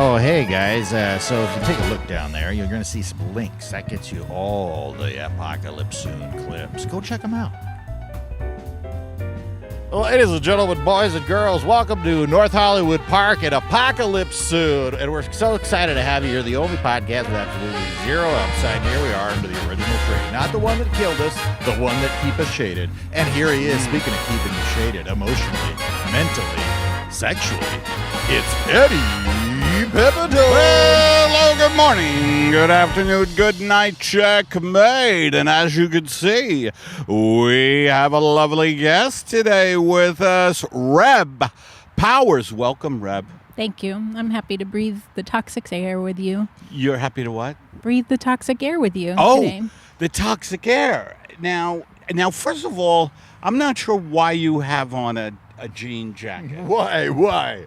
Oh, hey guys. So if you take a look down there, you're going to see some links. That gets you all the Apocalypse Soon clips. Go check them out. Well, ladies and gentlemen, boys and girls, welcome to North Hollywood Park at Apocalypse Soon. And we're so excited to have you here. The only podcast with absolutely zero upside. Here we are under the original tree. Not the one that killed us, the one that keep us shaded. And here he is, speaking of keeping you shaded emotionally, mentally, sexually. It's Eddie Pepitone. Hello, good morning, good afternoon, good night, checkmate. And as you can see, we have a lovely guest today with us, Reb Powers. Welcome, Reb. Thank you. I'm happy to breathe the toxic air with you. You're happy to what? Breathe the toxic air with you today. Oh, the toxic air. Now, first of all, I'm not sure why you have on a jean jacket. Why? Why?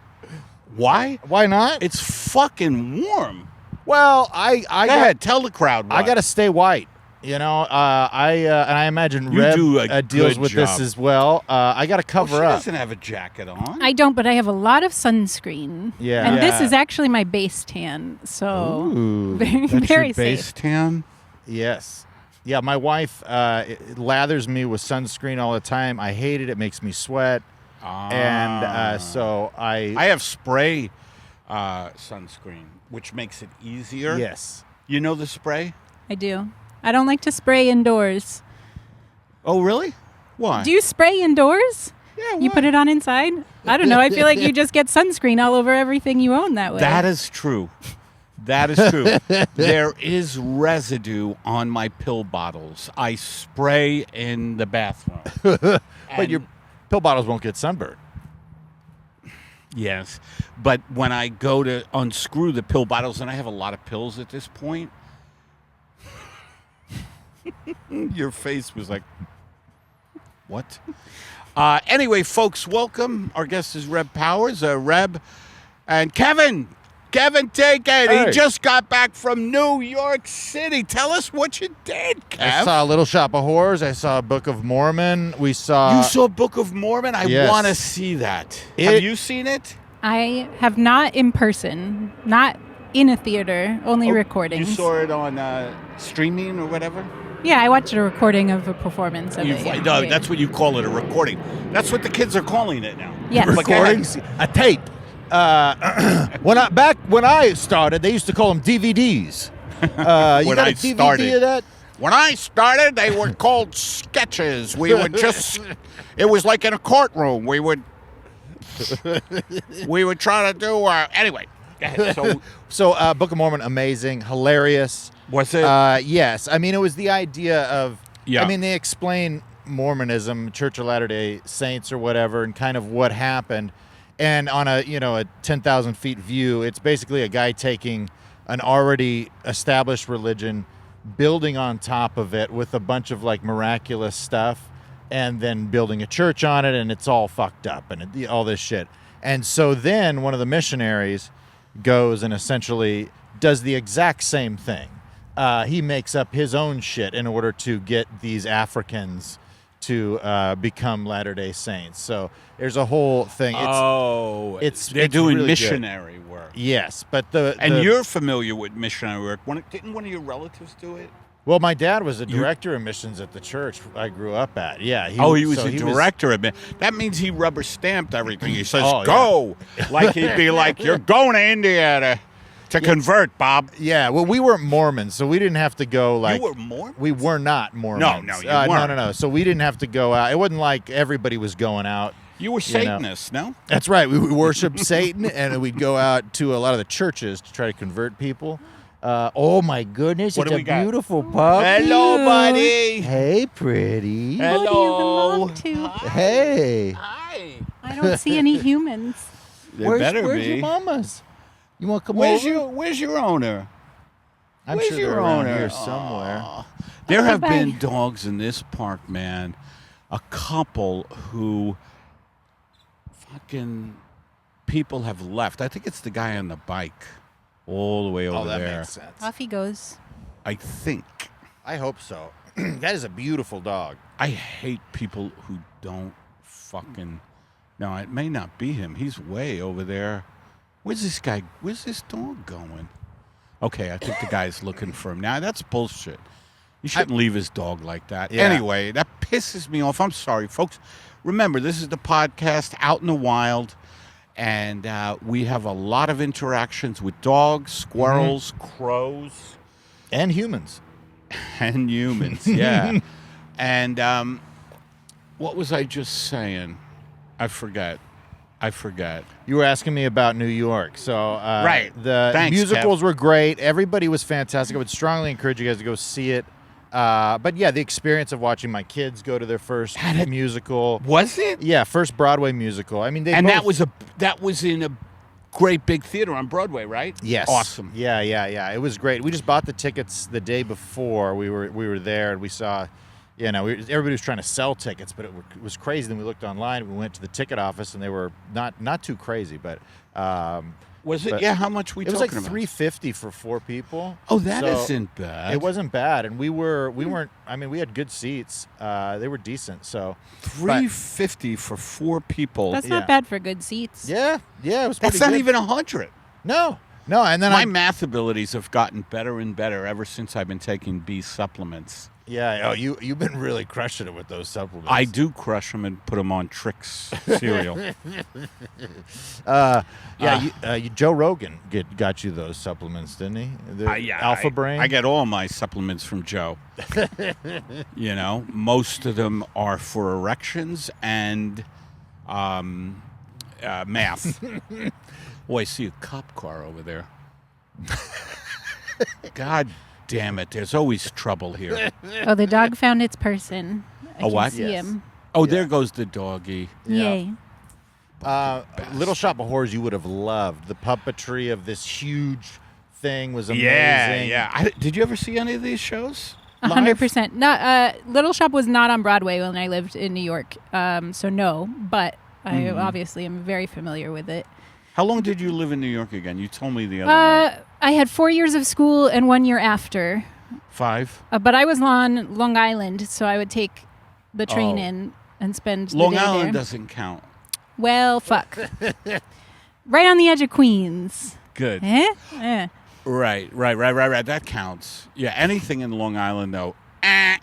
Why not? It's fucking warm. Well, Go ahead, tell the crowd why. I got to stay white. You know, and I imagine you Reb do deals with job. this as well. I got to cover she up. Doesn't have a jacket on. I don't, but I have a lot of sunscreen. Yeah. And this is actually my base tan. So Ooh, very, That's very your base safe. tan? Yes. Yeah, my wife lathers me with sunscreen all the time. I hate it. It makes me sweat. And so I have spray sunscreen, which makes it easier. Yes. You know the spray? I do. I don't like to spray indoors. Oh, really? Why? Do you spray indoors? Yeah, You why? put it on inside? I don't know. I feel like you just get sunscreen all over everything you own that way. That is true. That is true. There is residue on my pill bottles. I spray in the bathroom. But your pill bottles won't get sunburned. Yes, but when I go to unscrew the pill bottles, and I have a lot of pills at this point, your face was like, what? Anyway, folks, welcome. Our guest is Reb Powers, Reb, and Kevin, take it. Hey. He just got back from New York City. Tell us what you did, Kev. I saw Little Shop of Horrors. I saw Book of Mormon. We saw... You saw Book of Mormon? I Yes. want to see that. Have you seen it? I have not in person, not in a theater, only recordings. You saw it on streaming or whatever? Yeah, I watched a recording of a performance of it. No, Yeah. that's what you call it, a recording. That's what the kids are calling it now. Yes. But go ahead. recordings, a tape. When I started, they used to call them DVDs. You When got I a DVD started. of that? When I started, they were called sketches. We would it was like in a courtroom. We would try to do, anyway. Go ahead. So, Book of Mormon, amazing, hilarious. Was it? Yes. I mean, it was the idea of... Yeah. I mean, they explain Mormonism, Church of Latter-day Saints or whatever, and kind of what happened. And on a 10,000 feet view, it's basically a guy taking an already established religion, building on top of it with a bunch of like miraculous stuff, and then building a church on it, and it's all fucked up and all this shit. And so then one of the missionaries goes and essentially does the exact same thing. He makes up his own shit in order to get these Africans to become Latter-day Saints. So there's a whole thing. They're doing really missionary work. Yes, but You're familiar with missionary work. Didn't one of your relatives do it? Well, my dad was a director of missions at the church I grew up at. Yeah. He was a director of it. That means he rubber stamped everything. He says, go. Yeah. Like he'd be like, you're going to India to convert, Bob. Yeah, well, we weren't Mormons, so we didn't have to go like... You were Mormon? We were not Mormons. No, you weren't. No. So we didn't have to go out. It wasn't like everybody was going out. You were Satanists, no? That's right. We worshiped Satan, and we'd go out to a lot of the churches to try to convert people. Oh, my goodness. What it's do we a got? beautiful puppy. Hello, buddy. Hey, pretty. Who do you belong to? Hey. Hi. I don't see any humans. Where's your mamas? You want to come over? Where's your owner? I'm Where's sure your they're around owner? here somewhere. There have bye. been dogs in this park, man. A couple who fucking people have left. I think it's the guy on the bike all the way over that there. makes sense. Off he goes. I think. I hope so. That is a beautiful dog. I hate people who don't fucking... No, it may not be him. He's way over there. Where's this guy? Where's this dog going? Okay, I think the guy's looking for him. Now, that's bullshit. You shouldn't leave his dog like that. Yeah. Anyway, that pisses me off. I'm sorry, folks. Remember, this is the podcast Out in the Wild, and we have a lot of interactions with dogs, squirrels, crows. And humans. And humans, yeah. And what was I just saying? I forget. You were asking me about New York. So Right. the Thanks, musicals Kev. were great. Everybody was fantastic. I would strongly encourage you guys to go see it. But yeah, the experience of watching my kids go to their first musical. Was it? Yeah, first Broadway musical. I mean, And that was in a great big theater on Broadway, right? Yes. Awesome. Yeah. It was great. We just bought the tickets the day before we were there, and we saw, everybody was trying to sell tickets, but it was crazy. Then we looked online. We went to the ticket office, and they were not too crazy, but. Was it? But Yeah. How much we It was talking like about? $350 for 4 people. Oh, that So not bad. It wasn't bad, and we weren't. I mean, we had good seats. They were decent. So $350 for 4 people. That's Yeah. not bad for good seats. yeah, it was. That's pretty not good. even 100. No. And then My math abilities have gotten better and better ever since I've been taking B supplements. Yeah. Oh, you've been really crushing it with those supplements. I do crush them and put them on Trix cereal. Joe Rogan got you those supplements, didn't he? The Alpha Brain. I get all my supplements from Joe. Most of them are for erections and math. Oh, I see a cop car over there. God damn it! There's always trouble here. Oh, the dog found its person. I can what? see Yes. him. Oh, there goes the doggy. Yeah. Yay. Little Shop of Horrors, you would have loved. The puppetry of this huge thing was amazing. Yeah. Did you ever see any of these shows? 100%. No, Little Shop was not on Broadway when I lived in New York, so no. But I obviously am very familiar with it. How long did you live in New York again? You told me the other night. I had 4 years of school and 1 year after. 5. But I was on Long Island, so I would take the train Oh. in and spend Long the day Island there. doesn't count. Well, fuck. Right on the edge of Queens. Good. Eh? Right. That counts. Yeah, anything in Long Island, though. A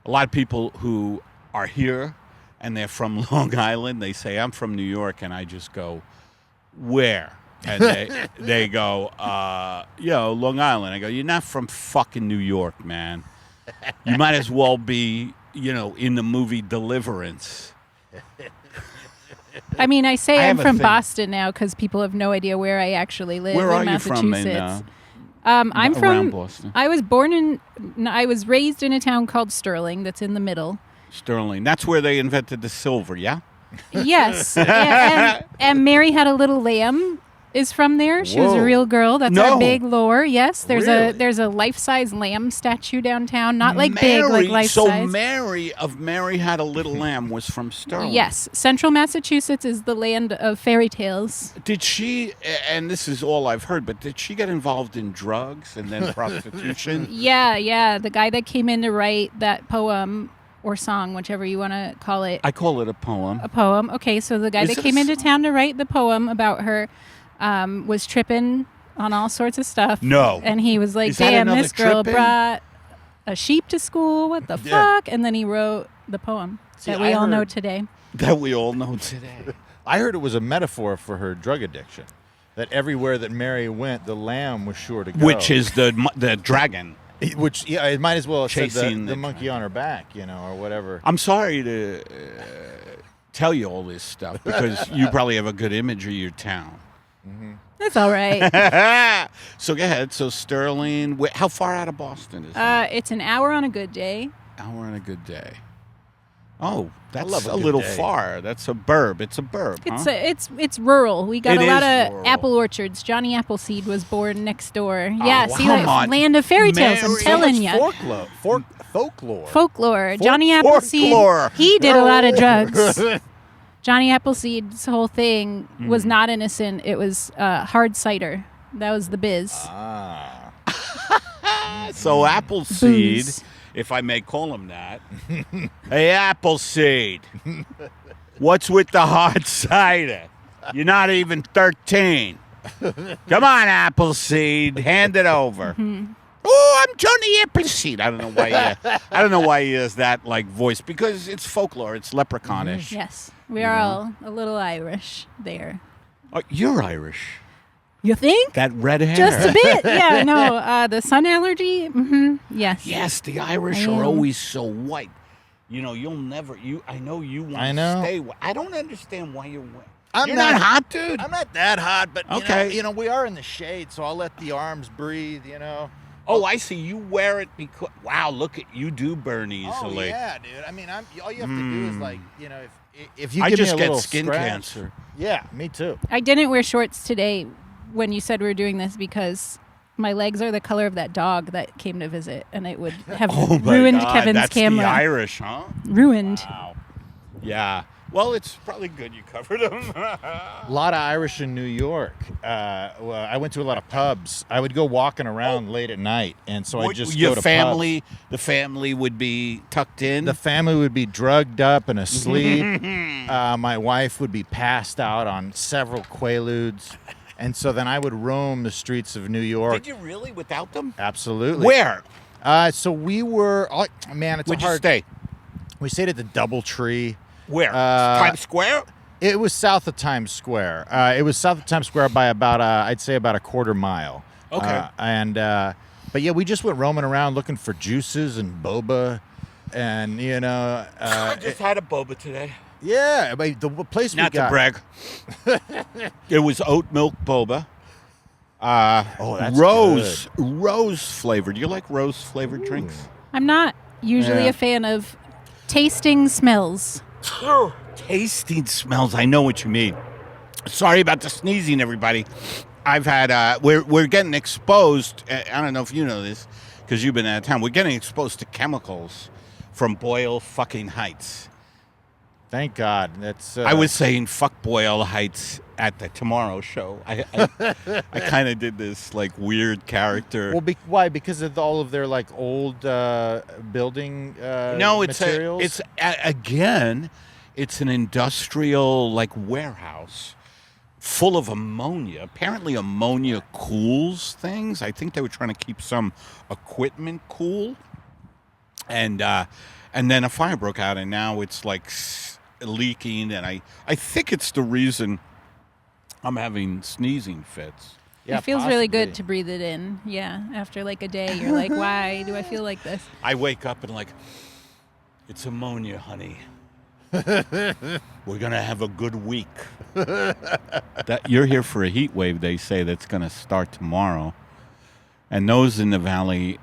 lot of people who are here and they're from Long Island, they say, I'm from New York, and I just go, where? And they go, Long Island. I go, you're not from fucking New York, man. You might as well be, in the movie Deliverance. I mean, I say I I'm have a from thing. Boston now because people have no idea where I actually live Where in are you Massachusetts. from I'm around from Boston? I was raised in a town called Sterling that's in the middle. Sterling. That's where they invented the silver, yeah? Yes. and Mary Had a Little Lamb is from there. She was a Whoa. real girl. That's No. our big lore. Yes, there's Really? a life-size lamb statue downtown. Not like big, like life-size. So Mary Had a Little Lamb was from Sterling. Yes, Central Massachusetts is the land of fairy tales. Did she, and this is all I've heard, but did she get involved in drugs and then prostitution? Yeah. The guy that came in to write that poem or song, whichever you want to call it, I call it a poem. a poem. Okay, so the guy Is that it a came into song? town to write the poem about her was tripping on all sorts of stuff. No. And he was like, Is that damn, another this girl tripping? brought a sheep to school. What the Yeah. fuck? And then he wrote the poem See, that we I all know heard- today. That we all know today. I heard it was a metaphor for her drug addiction. That everywhere that Mary went, the lamb was sure to go. Which is the dragon. Which, yeah, it might as well have said Chasing the the monkey on her back, or whatever. I'm sorry to tell you all this stuff because you probably have a good image of your town. That's all right. So go ahead. So Sterling, how far out of Boston is it? It's an hour on a good day. Hour on a good day. Oh, that's love a a good little day. far. That's a burb. It's a burb, It's it's rural. We got It a lot is of rural. apple orchards. Johnny Appleseed was born next door. Oh, Yeah, see, come like, on. land of fairy tales. I'm Mary- telling So you. much folklore. Folklore. Johnny Appleseed. folklore. He did a lot of drugs. Johnny Appleseed's whole thing was not innocent. It was hard cider. That was the biz. Ah. So Appleseed, Booze. if I may call him that. Hey, Appleseed. What's with the hard cider? You're not even 13. Come on, Appleseed, hand it over. Oh, I'm Johnny Appleseed. I don't know why. I don't know why he has that like voice, because it's folklore. It's leprechaunish. Yes, we are all a little Irish there. Oh, you're Irish. You think? That red hair. Just a bit. Yeah, no, the sun allergy. Yes. Yes, the Irish are always so white. You know, you'll never. I know you want to stay. I don't understand why you're. You're not hot, dude. I'm not that hot, but okay. You know, we are in the shade, so I'll let the arms breathe. You know. Oh, I see. You wear it because wow, look at you do burn easily. Oh yeah, dude. I mean, all you have to do is like, you know, if you I give just me a get little skin scratch, cancer. Yeah, me too. I didn't wear shorts today when you said we were doing this because my legs are the color of that dog that came to visit, and it would have ruined Kevin's camera. That's the Irish, huh? Ruined. Wow. Yeah. Well, it's probably good you covered them. A lot of Irish in New York. Well, I went to a lot of pubs. I would go walking around late at night, and so I just go to family. pubs. The family would be tucked in. The family would be drugged up and asleep. My wife would be passed out on several Quaaludes. And so then I would roam the streets of New York. Did you really without them? Absolutely. Where? So we were, man, it's Where'd hard. you stay? We stayed at the Doubletree. Where? Times Square? It was south of Times Square. It was south of Times Square by about, I'd say about a quarter mile. Okay. But yeah, we just went roaming around looking for juices and boba, and you know. I just had a boba today. Yeah, but the place we Not got. to brag. It was oat milk boba. That's Rose flavored. Do you like rose flavored drinks? I'm not usually a fan of tasting smells. Tasting smells. I know what you mean. Sorry about the sneezing, everybody. I've had. We're getting exposed. I don't know if you know this because you've been out of town. We're getting exposed to chemicals from Boyle fucking Heights. Thank God. That's. I was saying fuck Boyle Heights at the Tomorrow Show. I kind of did this like weird character. Well, why? Because of all of their like old building materials? It's an industrial like warehouse full of ammonia. Apparently ammonia cools things. I think they were trying to keep some equipment cool. And then a fire broke out, and now it's like leaking, and I think it's the reason I'm having sneezing fits. Yeah, it feels possibly. really good to breathe it in. Yeah, after like a day, you're like, why do I feel like this? I wake up and like, it's ammonia, honey. We're gonna have a good week. That you're here for a heat wave, they say, that's gonna start tomorrow. And those in the valley,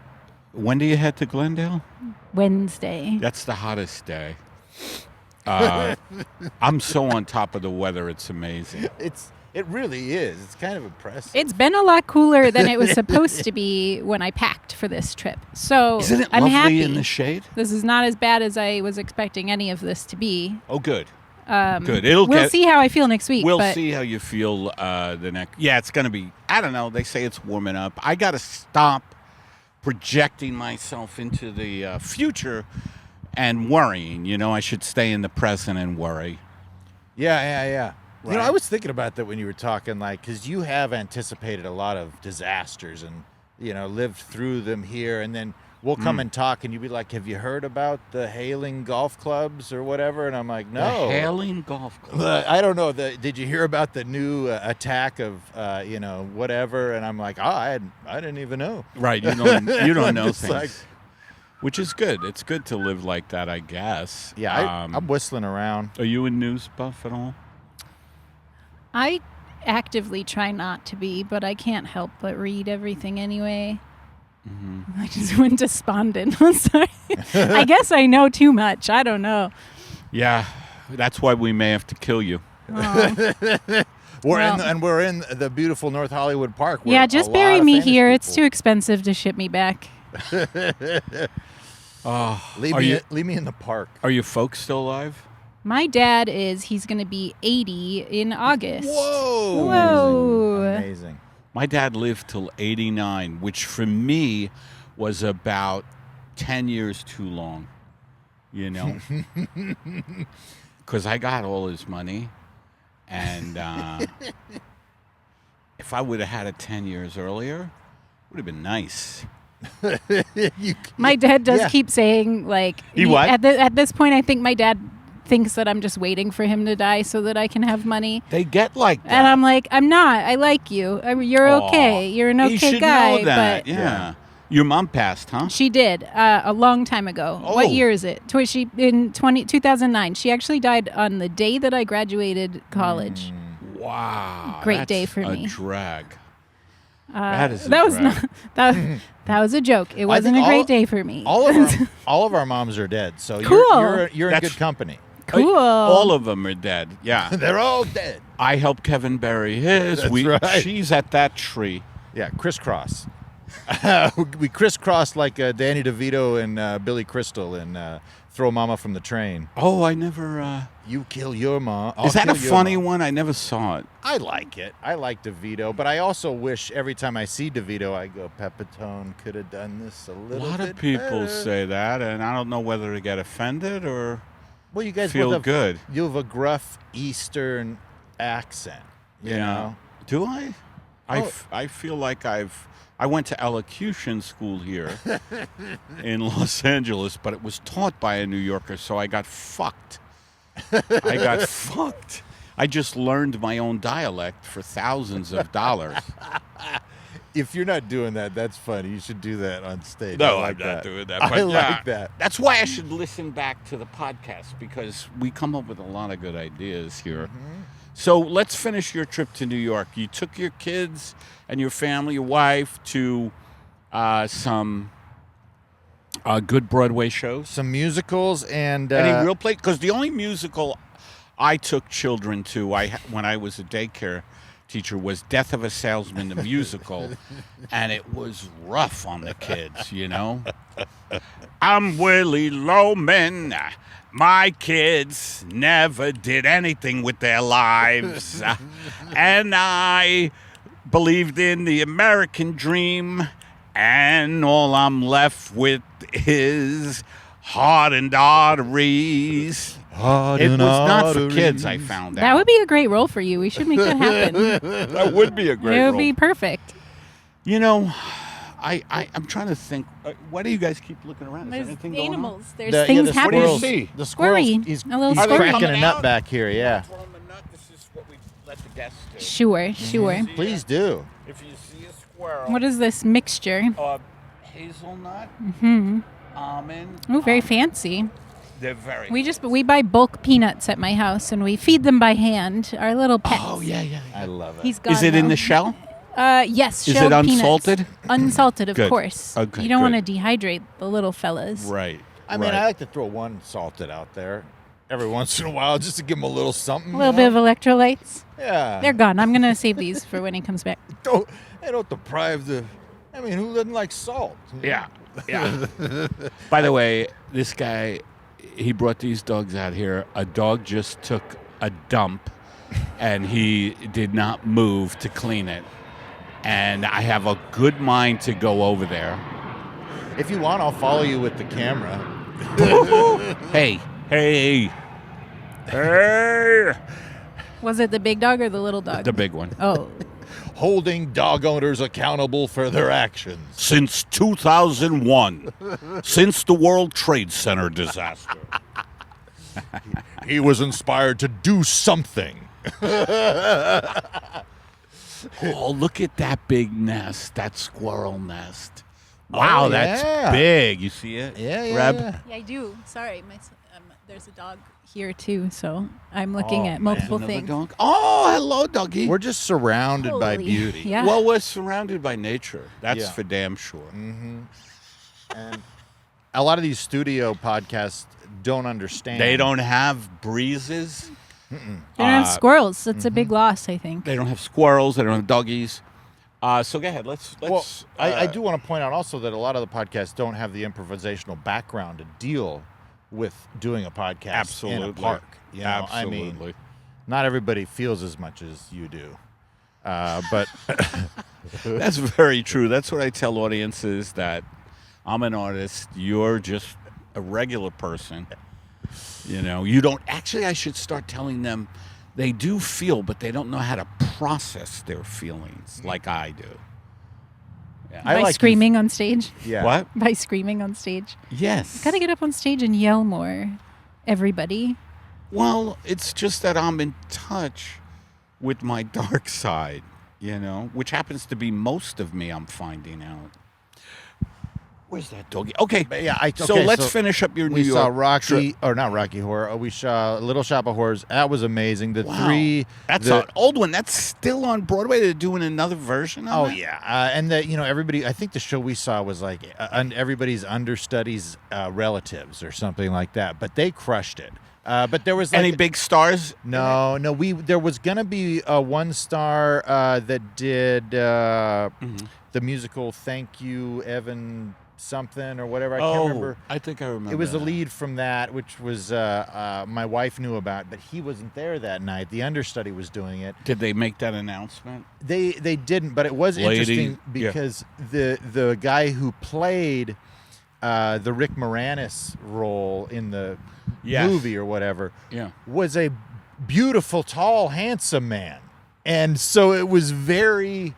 when do you head to Glendale? Wednesday. That's the hottest day. I'm so on top of the weather, it's amazing. It really is. It's kind of impressive. It's been a lot cooler than it was supposed to be when I packed for this trip. So Isn't it I'm lovely happy. in the shade? This is not as bad as I was expecting any of this to be. Oh, good. Good. We'll see how I feel next week. We'll but see how you feel the next. Yeah, it's going to be, I don't know. They say it's warming up. I got to stop projecting myself into the future and worrying. You know, I should stay in the present and worry. Yeah. Right. You know, I was thinking about that when you were talking, like, because you have anticipated a lot of disasters and, you know, lived through them here. And then we'll come and talk and you'll be like, have you heard about the hailing golf clubs or whatever? And I'm like, no. The hailing golf club. I don't know. Did you hear about the new attack of, you know, whatever? And I'm like, I didn't even know. Right. You don't know just things. like- Which is good. It's good to live like that, I guess. Yeah, I'm whistling around. Are you a news buff at all? I actively try not to be, but I can't help but read everything anyway. Mm-hmm. I just went despondent. I'm sorry. I guess I know too much. I don't know. Yeah, that's why we may have to kill you. Oh. We're in the beautiful North Hollywood Park. Where Yeah, just a bury lot of me famous here. It's people- too expensive to ship me back. Leave me in the park. Are your folks still alive? My dad he's going to be 80 in August. Whoa! Whoa. Amazing. My dad lived till 89, which for me was about 10 years too long, you know? Because I got all his money, And if I would have had it 10 years earlier, it would have been nice. My dad does Yeah. keep saying, like, He what? At this point, I think my dad thinks that I'm just waiting for him to die so that I can have money. They get like that. And I'm like, I'm not. I like you. You're Aw, okay. You're an you okay should guy. know that. But Yeah. Your mom passed, huh? she did a long time ago. Oh. What year is it? She in 2009. She actually died on the day that I graduated college. Wow. Great that's day for a me. drag. That is a That was drag. not that was a joke. It I wasn't think a great day for me. All of our moms are dead, so Cool. you're in That's- good company. Cool. All of them are dead. Yeah. They're all dead. I helped Kevin bury his. That's right. She's at that tree. Yeah, crisscross. We crisscrossed like Danny DeVito and Billy Crystal in Throw Mama from the Train. Oh, I never. You kill your mom. Is that a funny one? I never saw it. I like it. I like DeVito, but I also wish every time I see DeVito, I go, Pepitone could have done this a A little bit lot of people better. say that, and I don't know whether to get offended or Well, you guys feel both have, good. You have a gruff Eastern accent. You know? Do I? Oh. I feel like I went to elocution school here in Los Angeles, but it was taught by a New Yorker, so I got fucked. I got fucked. I just learned my own dialect for thousands of dollars. If you're not doing that, that's funny. You should do that on stage. No, I like I'm not that. doing that. I But like that. That's why I should listen back to the podcast, because we come up with a lot of good ideas here. Mm-hmm. So let's finish your trip to New York. You took your kids and your family, your wife, to some good Broadway shows. Some musicals and Any real play? Because the only musical I took children to when I was a daycare teacher was Death of a Salesman, the musical, and it was rough on the kids, you know. I'm Willie Loman. My kids never did anything with their lives, and I believed in the American dream, and all I'm left with is hardened arteries. It was not for kids, I found out. That would be a great role for you. We should make that happen. That would be a great It would role. be perfect. You know, I'm trying to think. Why do you guys keep looking around? Is There's anything going on? animals. There's the, things the happening. What do you squirrels, see? The squirrels. Squirry. He's, A little he's Are they squirry. cracking a coming nut out? back here. Yeah. Throw 'em a nut. This is what we let the guests do. Sure, sure. Please do. If you see a squirrel, What is this mixture? hazelnut, almond. Oh, very fancy. They're very. We buy bulk peanuts at my house and we feed them by hand. Our little pets. Oh yeah. I love it. He's gone Is it in now. the shell? Yes. Is shelled it peanuts. unsalted? Unsalted, of Good. course. Okay, You don't want to good. dehydrate the little fellas. Right. I mean, right. I like to throw one salted out there every once in a while just to give him a little something. A little bit of electrolytes. Yeah. They're gone. I'm gonna save these for when he comes back. They don't deprive the. I mean, who doesn't like salt? Yeah. By the way, this guy, he brought these dogs out here. A dog just took a dump, and he did not move to clean it. And I have a good mind to go over there. If you want, I'll follow you with the camera. Hey. Was it the big dog or the little dog? The big one. Oh, Holding dog owners accountable for their actions. Since 2001, since the World Trade Center disaster. He was inspired to do something. Oh, look at that big nest, that squirrel nest. Wow, Oh, that's yeah. big. You see it? Reb? yeah. yeah, I do. Sorry, there's a dog here too, so I'm looking at multiple Another things. dog? Oh, hello, doggy. We're just surrounded by Holy- beauty. Yeah. Well, we're surrounded by nature. That's Yeah. for damn sure. And a lot of these studio podcasts don't understand. They don't have breezes. They don't have squirrels. That's a big mm-hmm. loss, I think. They don't have squirrels. They don't have doggies. So go ahead. Let's. Well, I do want to point out also that a lot of the podcasts don't have the improvisational background to deal with doing a podcast Absolutely. in a park. You know? I mean, Absolutely. not everybody feels as much as you do. But That's very true. That's what I tell audiences, that I'm an artist. You're just a regular person. You know, you don't. Actually, I should start telling them they do feel, but they don't know how to process their feelings like I do. Yeah. I By like screaming on stage. Yeah. What? By screaming on stage. Yes. Gotta get up on stage and yell more. Everybody. Well, it's just that I'm in touch with my dark side, which happens to be most of me, I'm finding out. Where's that doggy? Okay. But yeah, So let's finish up your New We York saw Rocky, trip. or not Rocky Horror. We saw Little Shop of Horrors. That was amazing. The Wow. three. That's the, an old one. That's still on Broadway. They're doing another version of Oh it? yeah, and everybody. I think the show we saw was like everybody's understudies' relatives or something like that. But they crushed it. But there was like, Any big stars? No. There was gonna be one star that did the musical "Thank You, Evan." Something or whatever. I can't remember. I think I remember. It was the that. lead from that, which was my wife knew about, but he wasn't there that night. The understudy was doing it. Did they make that announcement? They didn't, but it was interesting because the guy who played the Rick Moranis role in the movie or whatever was a beautiful, tall, handsome man, and so it was very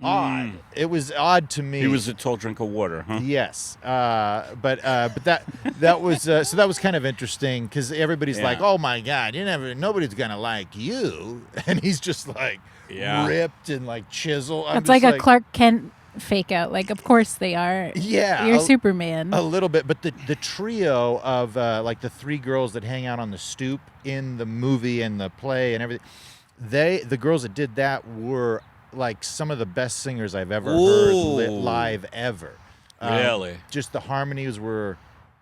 odd. It was odd to me. He was a tall drink of water, huh? Yes, but that was so that was kind of interesting because everybody's like, "Oh my God, nobody's gonna like you," and he's just like ripped and like chiseled. It's like a Clark Kent fake out. Like, of course they are. Yeah, You're Superman. A little bit, but the trio of like the three girls that hang out on the stoop in the movie and the play and everything, the girls that did that were like some of the best singers I've ever heard live ever. Really? Just the harmonies were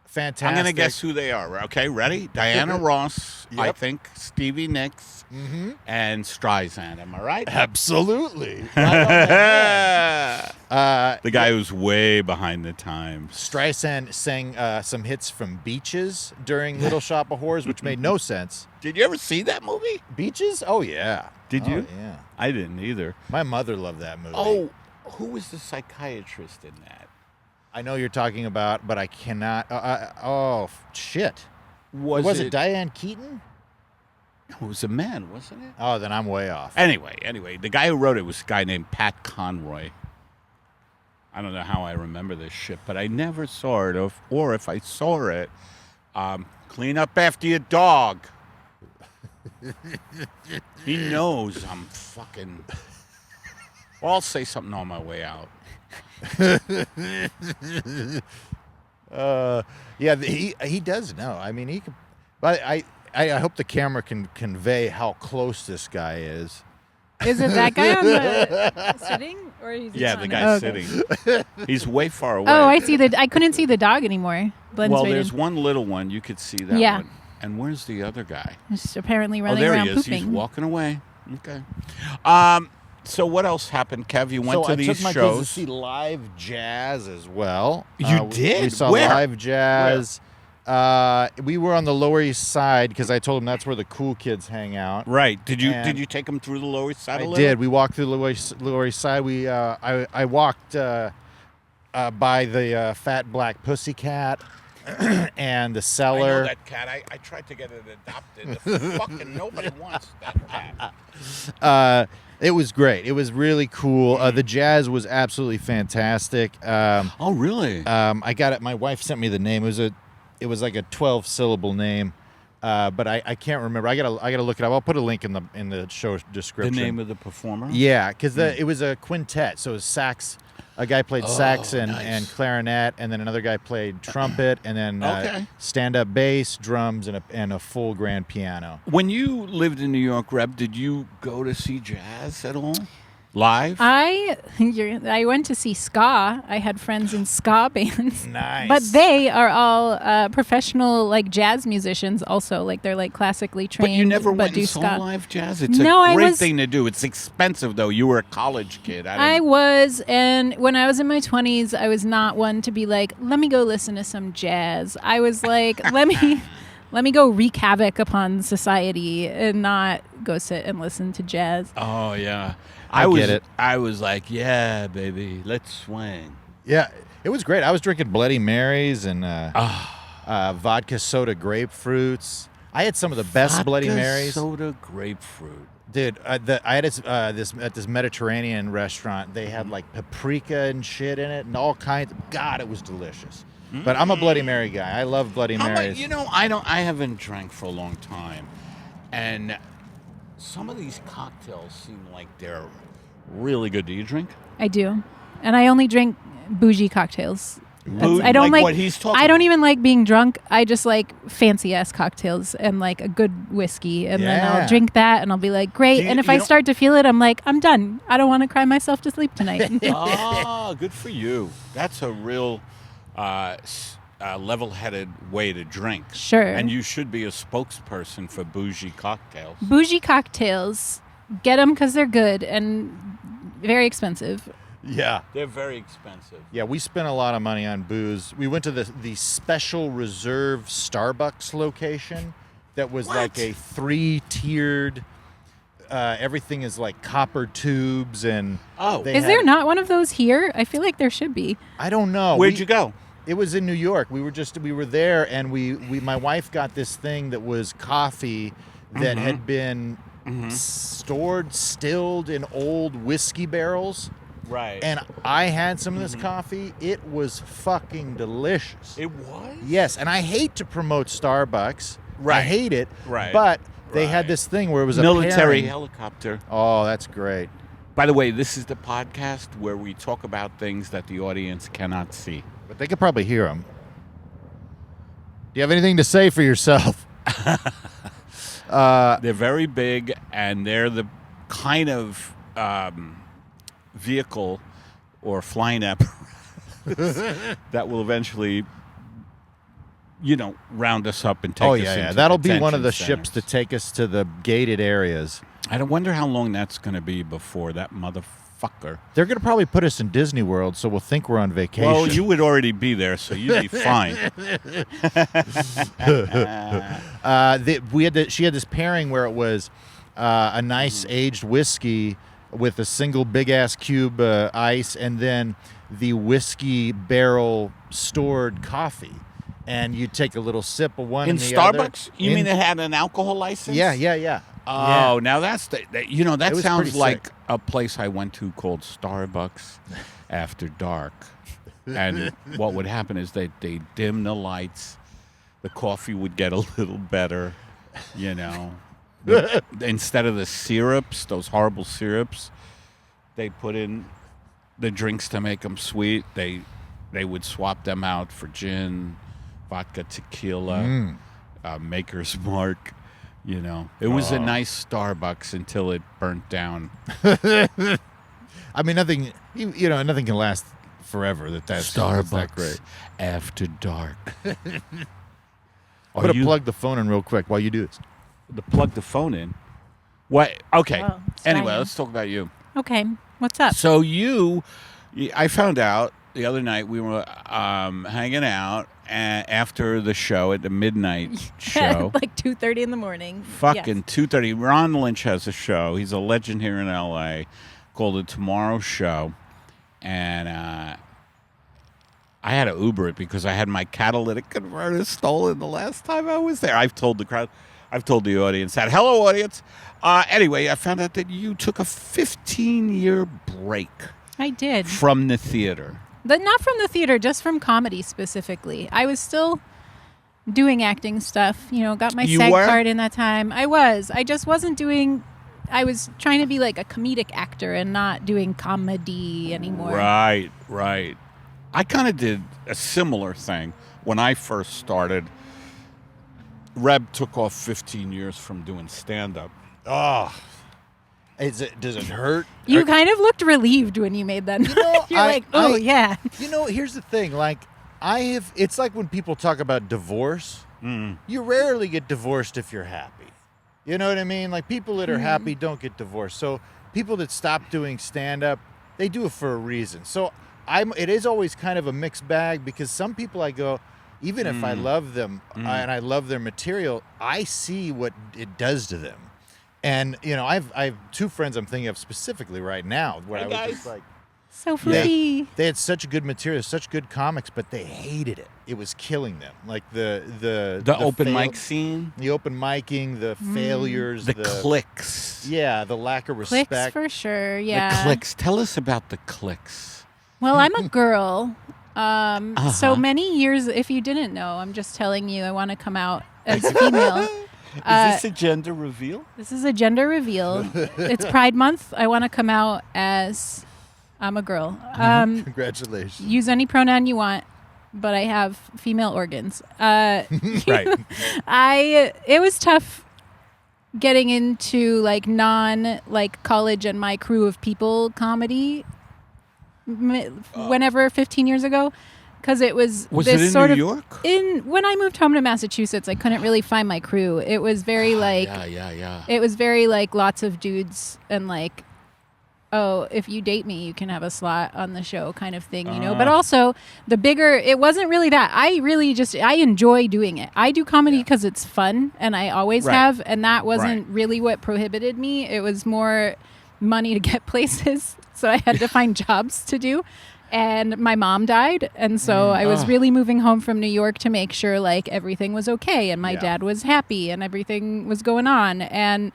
fantastic. I'm going to guess who they are. Okay, ready? Diana Ross, I think, Stevie Nicks, and Streisand. Am I right? Absolutely. Right on the head. The guy who's way behind the times. Streisand sang some hits from Beaches during Little Shop of Horrors, which made no sense. Did you ever see that movie? Beaches? Oh, yeah. Did you? Yeah. I didn't either. My mother loved that movie. Oh, who was the psychiatrist in that? I know you're talking about, but I cannot. Shit. Was it Diane Keaton? No, it was a man, wasn't it? Oh, then I'm way off. Anyway, the guy who wrote it was a guy named Pat Conroy. I don't know how I remember this shit, but I never saw it, or if I saw it, clean up after your dog. He knows I'm fucking... Well, I'll say something on my way out. He does know. I mean, he can... But I hope the camera can convey how close this guy is. Is it that guy on the sitting? Or he's The guy's sitting. He's way far away. Oh, I see. I couldn't see the dog anymore. Blends right there's in. one little one. You could see that one. And where's the other guy? Just apparently running there around he is. pooping. He's walking away. Okay. So what else happened, Kev? You went to these I took my shows. kids to see live jazz as well. You did? We saw Where? live jazz. We were on the Lower East Side because I told them that's where the cool kids hang out. Right. Did you take them through the Lower East Side? I did. We walked through the Lower East Side. I walked by the Fat Black Pussycat and the Cellar. I know that cat. I tried to get it adopted. Fucking nobody wants that cat. It was great. It was really cool. The jazz was absolutely fantastic. Oh, really? I got it. My wife sent me the name. It was like a 12-syllable name, but I can't remember. I gotta look it up. I'll put a link in the show description. The name of the performer? Yeah, because it was a quintet. So it was sax. A guy played sax nice. and clarinet, and then another guy played trumpet, and then stand-up bass, drums, and a full grand piano. When you lived in New York, Reb, did you go to see jazz at all? Live? I went to see ska. I had friends in ska bands. Nice. But they are all professional like jazz musicians also. Like they're like classically trained. But you never went do and saw ska. live jazz? It's No, a I great was- thing to do. It's expensive, though. You were a college kid. I was, and when I was in my 20s, I was not one to be like, let me go listen to some jazz. I was like, let me go wreak havoc upon society and not go sit and listen to jazz. Oh, yeah. I get it. I was like, yeah, baby, let's swing. Yeah, it was great. I was drinking Bloody Marys and vodka soda grapefruits. I had some of the best Bloody Marys. Soda grapefruit. Dude, I had this Mediterranean restaurant. They had like paprika and shit in it, and all kinds. God, it was delicious. But I'm a Bloody Mary guy. I love Bloody Marys. I haven't drank for a long time, and some of these cocktails seem like they're really good. Do you drink? I do, and I only drink bougie cocktails. I don't like what he's talking I don't even like being drunk. I just like fancy ass cocktails and like a good whiskey, and then I'll drink that, and I'll be like, great. And if I start to feel it, I'm like, I'm done. I don't want to cry myself to sleep tonight. Good for you. That's a real level-headed way to drink. Sure. And you should be a spokesperson for bougie cocktails. Bougie cocktails, get them because they're good and very expensive. Yeah. They're very expensive. Yeah, we spent a lot of money on booze. We went to the Special Reserve Starbucks location that was like a 3-tiered, everything is like copper tubes and... Is there not one of those here? I feel like there should be. I don't know. Where'd you go? It was in New York. We were there, and my wife got this thing that was coffee that had been stored, stilled in old whiskey barrels. Right. And I had some of this coffee. It was fucking delicious. It was? Yes, and I hate to promote Starbucks. Right. I hate it. Right. But they had this thing where it was military a pairing. helicopter. Oh, that's great. By the way, this is the podcast where we talk about things that the audience cannot see. But they could probably hear them. Do you have anything to say for yourself? They're very big, and they're the kind of vehicle or flying apparatus that will eventually, round us up and take us into that'll be one of the detention ships centers. to take us to the gated areas. I wonder how long that's going to be before that motherfucker. They're going to probably put us in Disney World, so we'll think we're on vacation. Well, you would already be there, so you'd be fine. She had this pairing where it was a nice aged whiskey with a single big ass cube ice, and then the whiskey barrel stored coffee, and you take a little sip of one in and the Starbucks. other. You mean it had an alcohol license? Yeah. Oh, now that's that sounds pretty like sick. a place I went to called Starbucks after dark. And what would happen is they dim the lights, the coffee would get a little better, Instead of the syrups, those horrible syrups, they put in the drinks to make them sweet. They would swap them out for gin, vodka, tequila, Maker's Mark. It was a nice Starbucks until it burnt down. I mean, nothing can last forever. That's Starbucks that great. after dark. I'm gonna plug the phone in real quick while you do this. Plug the phone in. What? Okay. Oh, Anyway, fine. let's talk about you. Okay, what's up? So I found out the other night we were hanging out after the show at the midnight show. Like 2:30 in the morning. Fucking 2:30. Ron Lynch has a show. He's a legend here in L.A. called The Tomorrow Show. And I had to Uber it because I had my catalytic converter stolen the last time I was there. I've told the audience that. Hello, audience. Anyway, I found out that you took a 15-year break. I did. From the theater. But not from the theater, just from comedy specifically. I was still doing acting stuff. Got my SAG card in that time. I just wasn't doing... I was trying to be like a comedic actor and not doing comedy anymore. Right. I kind of did a similar thing when I first started. Reb took off 15 years from doing stand-up. Oh, does it hurt? You kind of looked relieved when you made that. You're yeah. Here's the thing. Like, it's like when people talk about divorce. You rarely get divorced if you're happy. You know what I mean? Like, people that are happy don't get divorced. So people that stop doing stand-up, they do it for a reason. So it is always kind of a mixed bag because some people I go, even if I love them and I love their material, I see what it does to them. And, I've two friends I'm thinking of specifically right now where I was just like, So fruity. They had such good material, such good comics, but they hated it. It was killing them. Like the open mic scene, the open micing, the failures, the clicks. Yeah, the lack of respect. Clicks for sure. Yeah. The clicks. Tell us about the clicks. Well, I'm a girl. So many years. If you didn't know, I'm just telling you. I want to come out as female. Is this a gender reveal? This is a gender reveal. It's Pride Month. I want to come out as I'm a girl. Congratulations. Use any pronoun you want, but I have female organs. Right. It was tough getting into like college and my crew of people comedy whenever 15 years ago. Because it was Was this it in sort New of York? when I moved home to Massachusetts, I couldn't really find my crew. It was very Yeah. it was very like lots of dudes and like, oh, if you date me, you can have a slot on the show kind of thing, you know. But also it wasn't really that. I enjoy doing it. I do comedy because it's fun, and I always have, and that wasn't really what prohibited me. It was more money to get places, so I had to find jobs to do. And my mom died, and so I was really moving home from New York to make sure like everything was okay, and my dad was happy, and everything was going on. And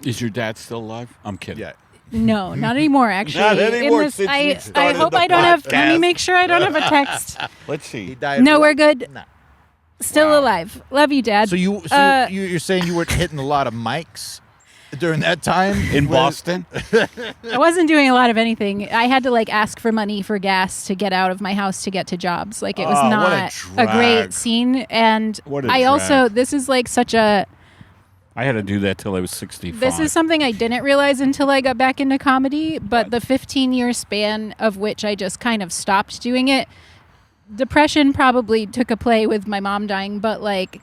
is your dad still alive? I'm kidding. Yeah. no, not anymore. Actually, Not anymore, In this, since we I started hope the I don't have. Let me podcast. make sure I don't have a text. Let's He see. died. No, we're good. No. Still alive. Love you, Dad. So you're saying you were hitting a lot of mics during that time In Boston? I wasn't doing a lot of anything. I had to like ask for money for gas to get out of my house to get to jobs. Like it was Oh, what a not a drag. great scene. And What a I also, drag. this is like such a, I had to do that till I was 65. this is something I didn't realize until I got back into comedy, but the 15-year span of which I just kind of stopped doing it, depression probably took a play with my mom dying, but like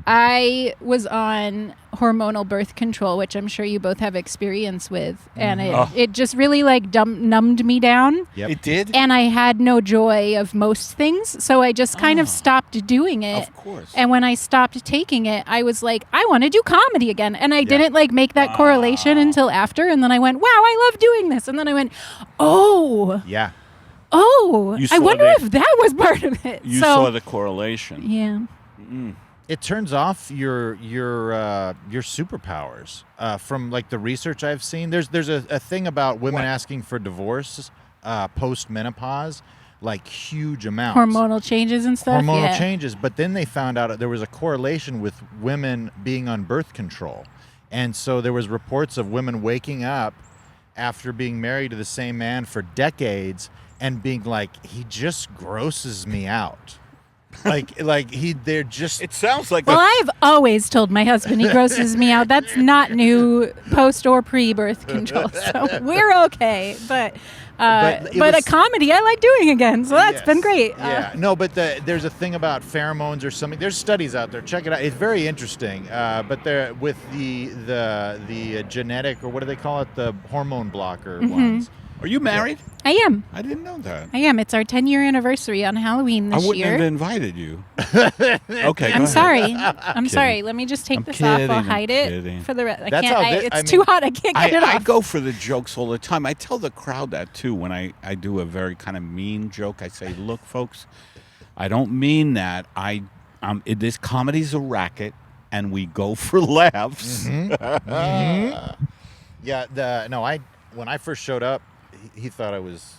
I was on hormonal birth control, which I'm sure you both have experience with, and it just really like numbed me down. Yep. It did? And I had no joy of most things, so I just kind of stopped doing it. Of course. And when I stopped taking it, I was like, I want to do comedy again. And I didn't like make that correlation until after. And then I went, wow, I love doing this. And then I went, oh, Yeah. I saw wonder the- if that was part of it. You so, saw the correlation. yeah. It turns off your superpowers from like the research I've seen. There's a thing about women asking for divorce post menopause, like huge amounts. Hormonal changes and stuff. Hormonal yeah. changes, but then they found out there was a correlation with women being on birth control, and so there was reports of women waking up after being married to the same man for decades and being like, he just grosses me out. They're just. It sounds like Well, I've always told my husband he grosses me out. That's not new post or pre-birth control, so we're okay. But But it a was- comedy I like doing again, so that's Yes. been great. Yeah, no, but there's a thing about pheromones or something. There's studies out there. Check it out. It's very interesting. But they're with the genetic, or what do they call it? The hormone blocker ones. Are you married? I am. I didn't know that. I am. It's our 10-year anniversary on Halloween this I wouldn't year. have invited you. Okay, go I'm ahead. sorry. I'm sorry. Let me just take I'm this off. kidding, I'll I'm hide it kidding. for the rest. I That's can't. how It's I too mean- hot. I can't get it I off. go for the jokes all the time. I tell the crowd that too when I do a very kind of mean joke. I say, look, folks, I don't mean that. This comedy's a racket, and we go for laughs. Yeah. When I first showed up, he thought I was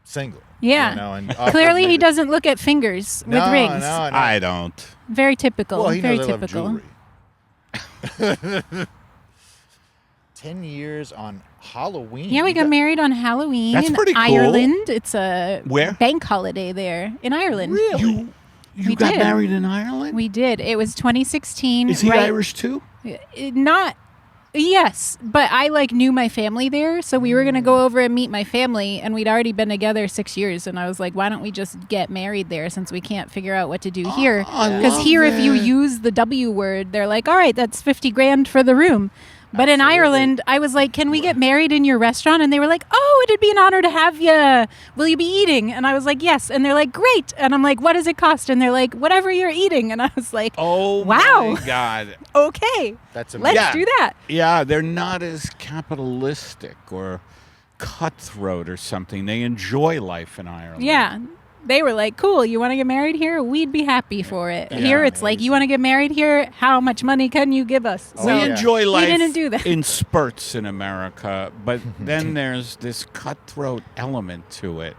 single. Yeah. You know, and offered Clearly, me he to- doesn't look at fingers with No, rings. No, no. I don't. Very typical. Well, he Very knows I love typical. jewelry. 10 years on Halloween. Yeah, we got married on Halloween That's in pretty cool. Ireland. It's a Where? bank holiday there in Ireland. You We got did. married in Ireland? We did. It was 2016. Is he right- Irish too? Not. Yes, but I knew my family there, so we were gonna go over and meet my family, and we'd already been together 6 years, and I was like, why don't we just get married there since we can't figure out what to do here? Because here, if you use the W word, they're like, all right, that's $50,000 for the room. But in Ireland, I was like, can we get married in your restaurant? And they were like, oh, it'd be an honor to have you. Will you be eating? And I was like, yes. And they're like, great. And I'm like, what does it cost? And they're like, whatever you're eating. And I was like, Oh, wow. my God. Okay, That's let's Yeah. do that. Yeah, they're not as capitalistic or cutthroat or something. They enjoy life in Ireland. Yeah. They were like, cool, you want to get married here? We'd be happy for it. Yeah, Here it's like, you want to get married here? How much money can you give us? Oh, We yeah. enjoy life didn't do that. in spurts in America, but then there's this cutthroat element to it.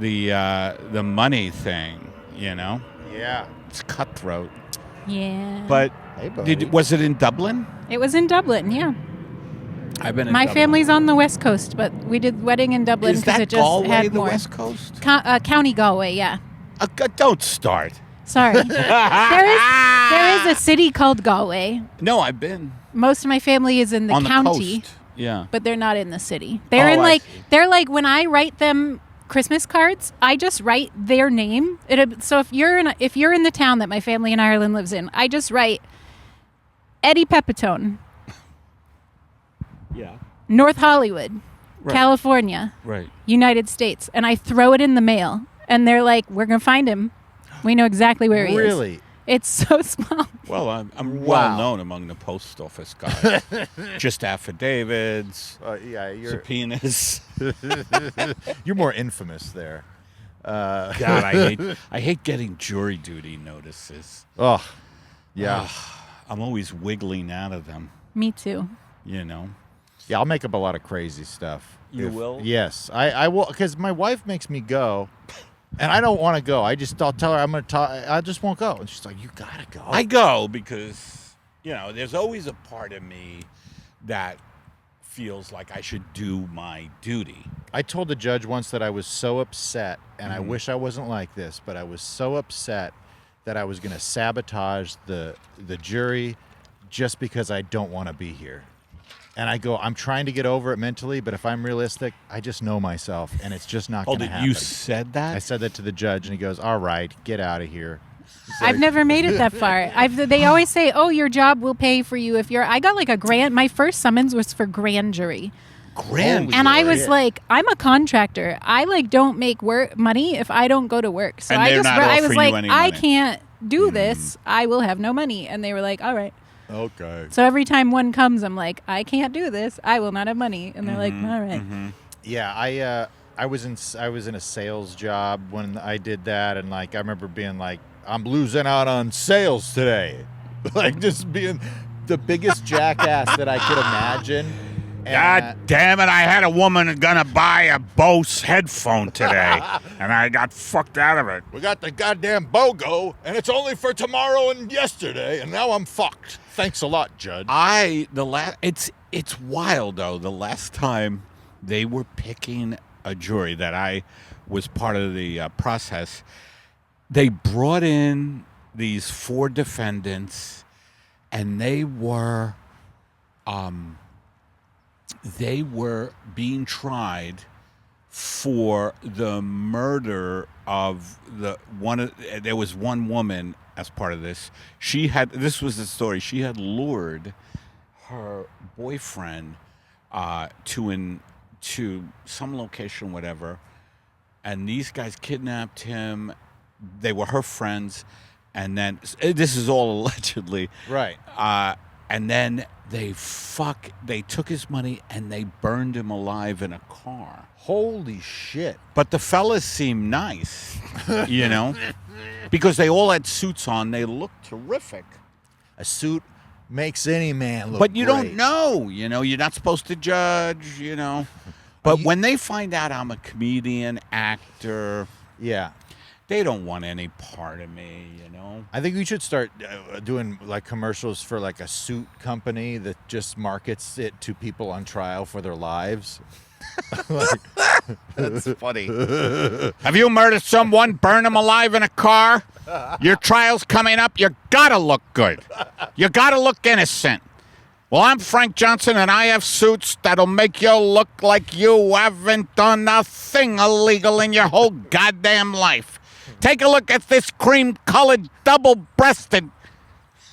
The money thing, Yeah. it's cutthroat. Yeah. But Hey, buddy. was it in Dublin? It was in Dublin, yeah. I've been in My Dublin. family's on the West Coast, but we did wedding in Dublin Is because that it just Galway, had the more. West Coast? County Galway, yeah. Don't start. Sorry. there is a city called Galway. No, I've been Most of my family is in the on county, the coast. Yeah. but they're not in the city. They're Oh, in I like see. they're like when I write them Christmas cards, I just write their name. So if you're in the town that my family in Ireland lives in, I just write Eddie Pepitone, Yeah. North Hollywood, Right. California, Right. United States, and I throw it in the mail. And they're like, "We're gonna find him. We know exactly where he is." Really? It's so small. Well, I'm Wow. well known among the post office guys. Just affidavits, Yeah, subpoenas. you're more infamous there. God, I hate getting jury duty notices. Oh, yeah. I'm always wiggling out of them. Me too. Yeah, I'll make up a lot of crazy stuff. You will? Yes, I will, because my wife makes me go, and I don't want to go. I'll tell her I'm going to talk. I just won't go, and she's like, "You gotta go." I go because there's always a part of me that feels like I should do my duty. I told the judge once that I was so upset, and Mm-hmm. I wish I wasn't like this, but I was so upset that I was going to sabotage the jury just because I don't want to be here. And I go, I'm trying to get over it mentally, but if I'm realistic, I just know myself, and it's just not going to happen. You said that? I said that to the judge, and he goes, "All right, get out of here." I've never made it that far. They always say, "Oh, your job will pay for you if you're." I got like a grand. My first summons was for grand jury, Grand. and I was shit. like, "I'm a contractor. I don't make money if I don't go to work." So And I they're not I was offering like, you any "I money. can't do this. I will have no money." And they were like, "All right." Okay. So every time one comes, I'm like, "I can't do this. I will not have money." And they're like, "All right." Yeah, I was in a sales job when I did that, and like I remember being like, "I'm losing out on sales today," like just being the biggest jackass that I could imagine. And, God damn it, I had a woman gonna buy a Bose headphone today, and I got fucked out of it. we got the goddamn BOGO, and it's only for tomorrow and yesterday, and now I'm fucked. Thanks a lot, Judge. It's wild, though. The last time they were picking a jury that I was part of the process, they brought in these 4 defendants, and they were being tried for the murder of there was one woman as part of this. This was the story. She had lured her boyfriend to some location, whatever, and these guys kidnapped him. They were her friends, and then this is all allegedly, Right. and then they took his money and they burned him alive in a car. Holy shit. But the fellas seemed nice, because they all had suits on. They looked terrific. A suit makes any man look But you great. don't know, you're not supposed to judge, But when they find out I'm a comedian, actor, Yeah. they don't want any part of me, I think we should start doing like commercials for like a suit company that just markets it to people on trial for their lives. That's funny. Have you murdered someone, burned them alive in a car? Your trial's coming up. You gotta look good. You gotta look innocent. Well, I'm Frank Johnson, and I have suits that'll make you look like you haven't done a thing illegal in your whole goddamn life. Take a look at this cream-colored, double-breasted.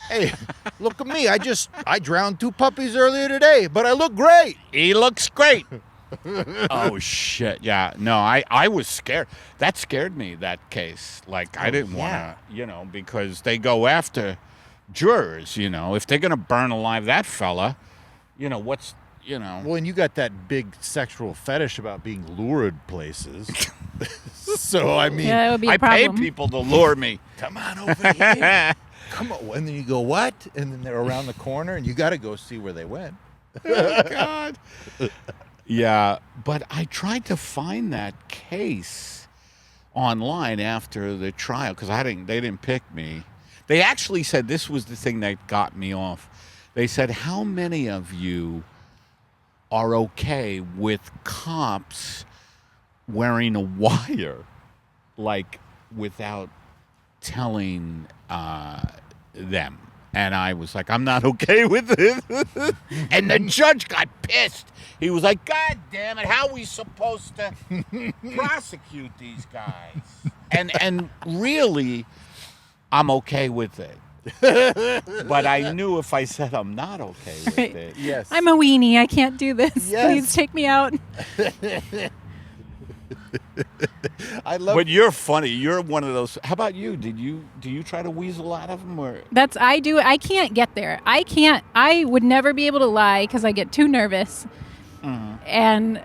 Hey, look at me. I drowned 2 puppies earlier today, but I look great. He looks great. Oh, shit. Yeah. No, I was scared. That scared me, that case. Like, I didn't want to, because they go after jurors, If they're going to burn alive that fella, you know. Well, and you got that big sexual fetish about being lured places. So, I mean, Yeah, that would be a I problem. pay people to lure me. come on over here. Come on. And then you go, what? And then they're around the corner, and you got to go see where they went. Oh, God. Yeah, but I tried to find that case online after the trial because they didn't pick me. They actually said this was the thing that got me off. They said, how many of you are okay with cops wearing a wire, like without telling them? And I was like, I'm not okay with it. And the judge got pissed. He was like, God damn it, how are we supposed to prosecute these guys? And really, I'm okay with it. But I knew if I said I'm not okay with it. Yes. I'm a weenie. I can't do this. Yes. Please take me out. I love But you're funny. You're one of those. How about you? Do you try to weasel out of them or? I do. I can't get there. I would never be able to lie because I get too nervous. And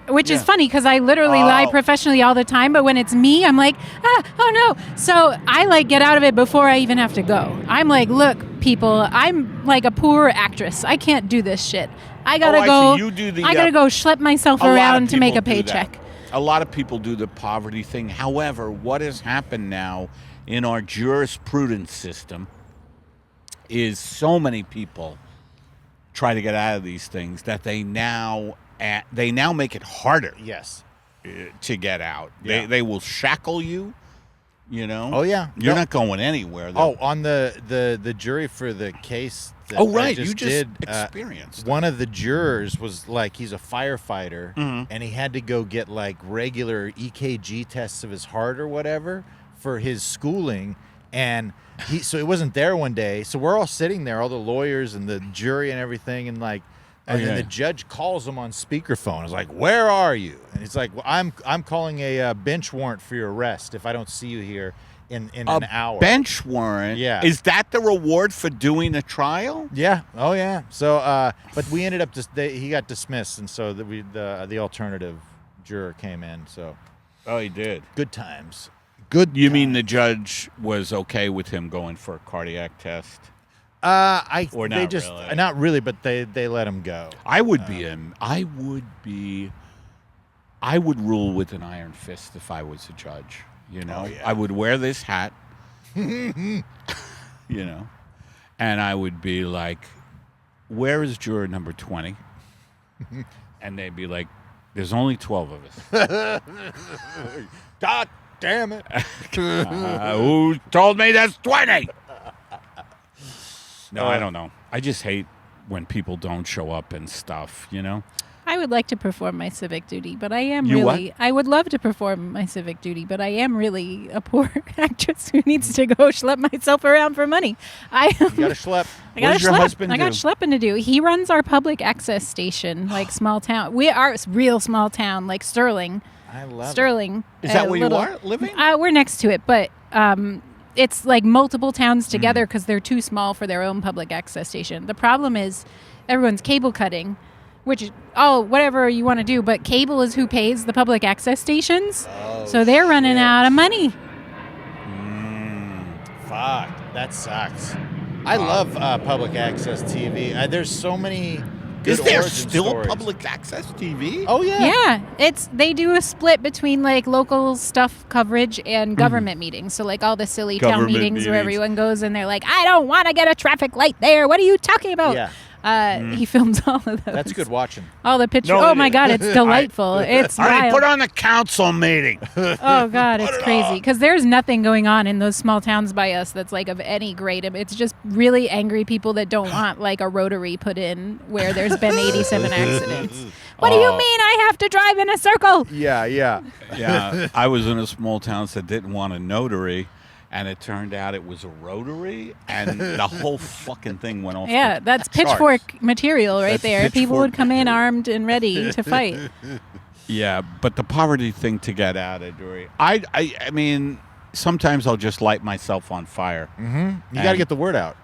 which is funny because I literally lie professionally all the time. But when it's me, I'm like, oh no. So I get out of it before I even have to go. I'm like, look, people, I'm like a poor actress. I can't do this shit. I gotta go. You do the, I gotta go schlep myself around to make a paycheck. A lot of people do the poverty thing. However, what has happened now in our jurisprudence system is so many people try to get out of these things that they now make it harder Yes. to get out. Yeah. They will shackle you, you know. Oh, yeah. You're No. not going anywhere. On the jury for the case that right. I You just did, experienced one of the jurors was like, he's a firefighter, Mhm. and he had to go get like regular EKG tests of his heart or whatever for his schooling, and so he wasn't there one day. So we're all sitting there, all the lawyers and the jury and everything, and like, and then the judge calls him on speakerphone. It's like, "Where are you?" And he's like, "Well, I'm calling a bench warrant for your arrest if I don't see you here in an hour." Bench warrant. Yeah. Is that the reward for doing a trial? Yeah. Oh, yeah. So, but we ended up he got dismissed, and so the alternative juror came in. So, Oh, he did. good times. Good. You mean the judge was okay with him going for a cardiac test? Or They not just really? not really, but they let him go. I would rule with an iron fist if I was a judge. You know, Oh, yeah. I would wear this hat, you know, and I would be like, "Where is juror number 20?" And they'd be like, "There's only 12 of us." God damn it! Who told me there's 20? No, I don't know. I just hate when people don't show up and stuff, you know? I would like to perform my civic duty, but I am You really. I would love to perform my civic duty, but I am really a poor actress who needs to go schlep myself around for money. You gotta schlep. I What got does your husband I got do? schlepping to do. He runs our public access station, like small town. We are a real small town, like Sterling. I love Sterling. Is that where you are living? We're next to it, but it's like multiple towns together because they're too small for their own public access station. The problem is everyone's cable cutting, which whatever you want to do, but cable is who pays the public access stations, so they're running out of money. Fuck, that sucks. I love public access TV. There's so many good Is there origin still stories. public access TV? Oh yeah. Yeah, they do a split between like local stuff coverage and government meetings. So like all the silly town Government meetings where meetings. everyone goes and they're like, I don't want to get a traffic light there. What are you talking about? Yeah. He films all of those. That's good watching. All the pictures. No, oh it my is. God, it's delightful. It's All right, wild. put on the council meeting. Oh God, it's crazy because there's nothing going on in those small towns by us that's like of any grade. It's just really angry people that don't want like a rotary put in where there's been 87 accidents. What do you mean I have to drive in a circle? Yeah, yeah. Yeah, I was in a small town that didn't want a notary, and it turned out it was a rotary, and the whole fucking thing went off. Yeah, the that's charts. pitchfork material right That's there. People pitchfork would come in material. armed and ready to fight. Yeah, but the poverty thing to get out of, Dory. I mean, sometimes I'll just light myself on fire. You got to get the word out.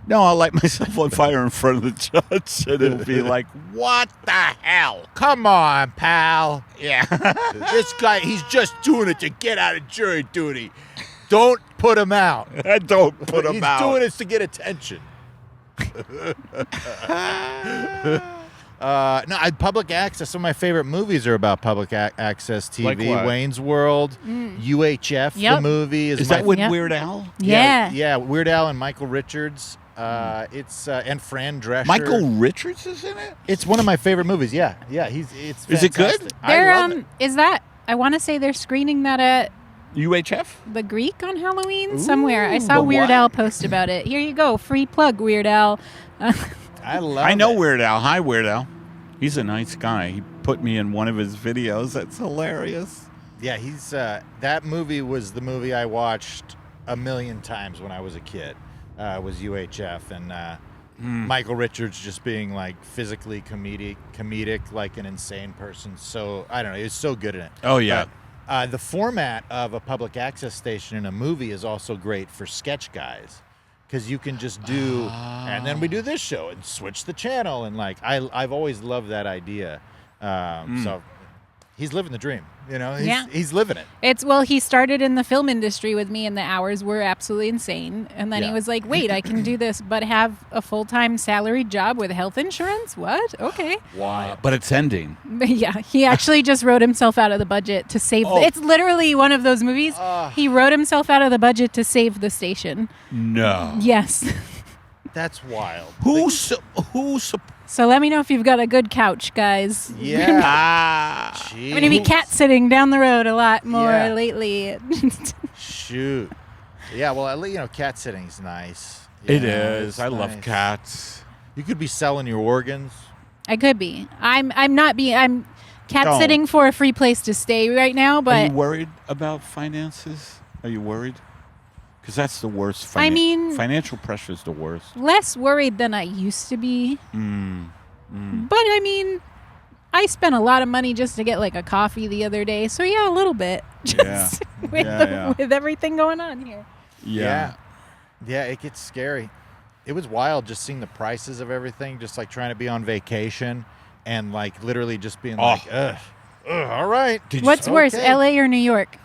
No, I'll light myself on fire in front of the judge, and it'll be like, what the hell? Come on, pal. Yeah. This guy, he's just doing it to get out of jury duty. Don't put him out. Don't put him out. He's doing it to get attention. Public access. Some of my favorite movies are about public access TV. Like what? Wayne's World, UHF, the movie. Is that with Weird Al? Yeah. Weird Al and Michael Richards. It's and Fran Drescher. Michael Richards is in it? It's one of my favorite movies. Yeah. It's Is it good? fantastic. They're I love it. is that I want to say they're screening that at UHF? the Greek on Halloween somewhere. I the saw Weird what? Al post about it. Here you go, free plug, Weird Al. I know Weird Al. Hi, Weird Al. He's a nice guy. He put me in one of his videos. That's hilarious. Yeah, he's that movie was the movie I watched a million times when I was a kid. Was UHF and Michael Richards just being like physically comedic, like an insane person. So I don't know, he was so good in it. Oh yeah. But, the format of a public access station in a movie is also great for sketch guys. Because you can just do, and then we do this show and switch the channel, and like I've always loved that idea. So he's living the dream, you know. He's living it. He started in the film industry with me, and the hours were absolutely insane. And then he was like, "Wait, I can do this, but have a full-time salaried job with health insurance? What? Okay." Wow. But it's ending. But yeah, he actually just wrote himself out of the budget to save. It's literally one of those movies. He wrote himself out of the budget to save the station. No. Yes. That's wild. Who So let me know if you've got a good couch, guys. Yeah. I'm going to be cat sitting down the road a lot more lately. Shoot. Yeah, well, cat sitting's nice. It is. I love cats. You could be selling your organs. I could be. I'm cat sitting for a free place to stay right now, but Are you worried about finances? Are you worried? Because that's the worst. Financial pressure is the worst. less worried than I used to be. But I mean, I spent a lot of money just to get like a coffee the other day. So yeah, a little bit. Just with everything going on here. Yeah, it gets scary. It was wild just seeing the prices of everything, just like trying to be on vacation and like literally just being like, ugh, all right. What's worse, LA or New York?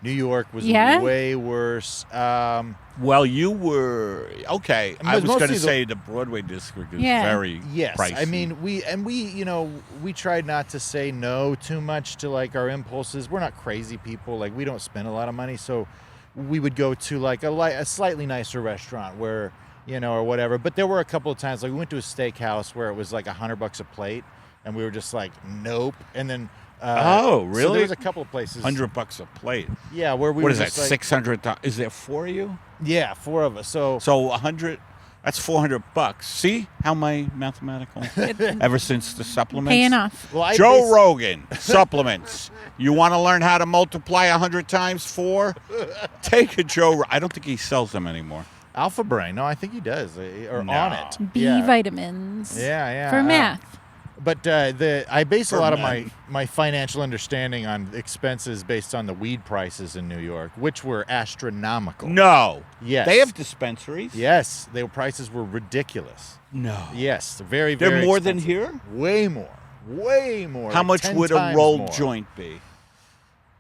New York was way worse. Well, you were okay. I was going to say the Broadway district is very pricey. I mean, we tried not to say no too much to like our impulses. We're not crazy people. Like we don't spend a lot of money, so we would go to like a slightly nicer restaurant where or whatever. But there were a couple of times like we went to a steakhouse where it was like $100 a plate, and we were just like, nope. And then. Oh, really? So there was a couple of places. $100 a plate. Yeah, where we. What were is that? just like, $600? Is there 4 of you? Yeah, 4 of us. So 100. That's $400. See how my mathematical? Ever since the supplements. Paying off. Well, Joe Rogan supplements. You want to learn how to multiply 100 times 4? Take a Joe. I don't think he sells them anymore. Alpha Brain. No, I think he does. Or No. on it. B vitamins. Yeah. For math. But I base a lot of my financial understanding on expenses based on the weed prices in New York, which were astronomical. No. Yes. They have dispensaries? Yes. Their prices were ridiculous. No. Yes. Very, They're very more expensive. than here? Way more. Way more. How like much 10 would a times rolled more. joint be